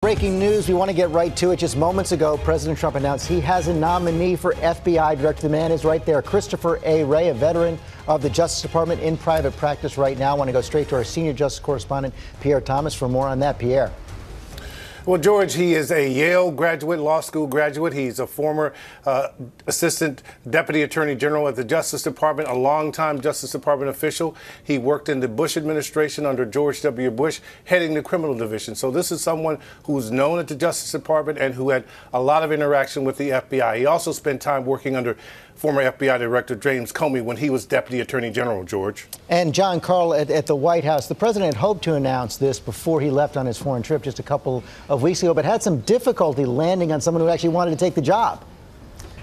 Breaking news, we want to get right to it. Just moments ago, President Trump announced he has a nominee for FBI director. The man is right there, Christopher A. Wray, a veteran of the Justice Department in private practice right now. I want to go straight to our senior justice correspondent, Pierre Thomas, for more on that. Pierre. Well, George, he is a Yale graduate, law school graduate. He's a former assistant deputy attorney general at the Justice Department, a longtime Justice Department official. He worked in the Bush administration under George W. Bush, heading the criminal division. So this is someone who's known at the Justice Department and who had a lot of interaction with the FBI. He also spent time working under former FBI Director James Comey when he was Deputy Attorney General, George. And John Carl, at the White House, the president hoped to announce this before he left on his foreign trip just a couple of weeks ago, but had some difficulty landing on someone who actually wanted to take the job.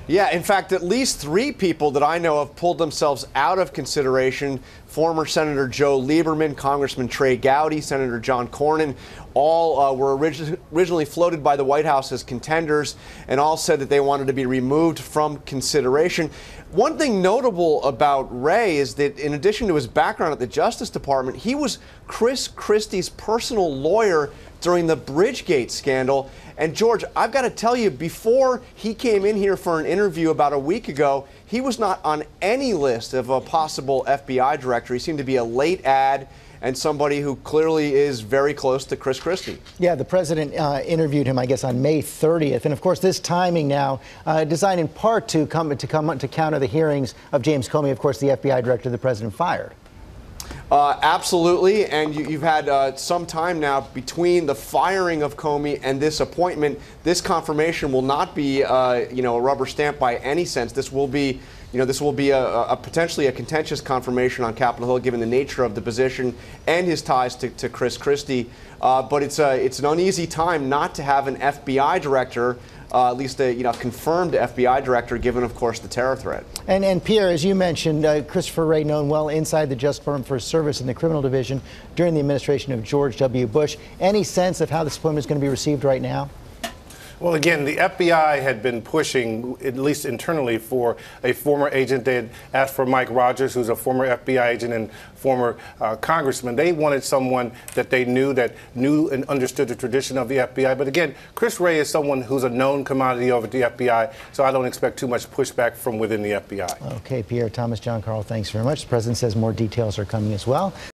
Yeah, in fact, at least 3 people that I know have pulled themselves out of consideration. Former Senator Joe Lieberman, Congressman Trey Gowdy, Senator John Cornyn, all were originally floated by the White House as contenders and all said that they wanted to be removed from consideration. One thing notable about Wray is that in addition to his background at the Justice Department, he was Chris Christie's personal lawyer during the Bridgegate scandal. And George, I've got to tell you, before he came in here for an interview about a week ago, he was not on any list of a possible FBI director. He seemed to be a late ad and somebody who clearly is very close to Chris Christie. Yeah, the president interviewed him, I guess, on May 30th. And of course, this timing now designed in part to counter the hearings of James Comey, of course, the FBI director the president fired. Absolutely, and you've had some time now between the firing of Comey and this appointment. This confirmation will not be, a rubber stamp by any sense. This will be, a potentially a contentious confirmation on Capitol Hill, given the nature of the position and his ties to Chris Christie. But it's an uneasy time not to have an FBI director. At least a confirmed FBI director, given, of course, the terror threat. And Pierre, as you mentioned, Christopher Wray, known well inside the Justice Department for his service in the criminal division during the administration of George W. Bush. Any sense of how this appointment is going to be received right now? Well, again, the FBI had been pushing, at least internally, for a former agent. They had asked for Mike Rogers, who's a former FBI agent and former congressman. They wanted someone that they knew and understood the tradition of the FBI. But again, Chris Wray is someone who's a known commodity over at the FBI, so I don't expect too much pushback from within the FBI. Okay, Pierre Thomas, John Carl, thanks very much. The president says more details are coming as well.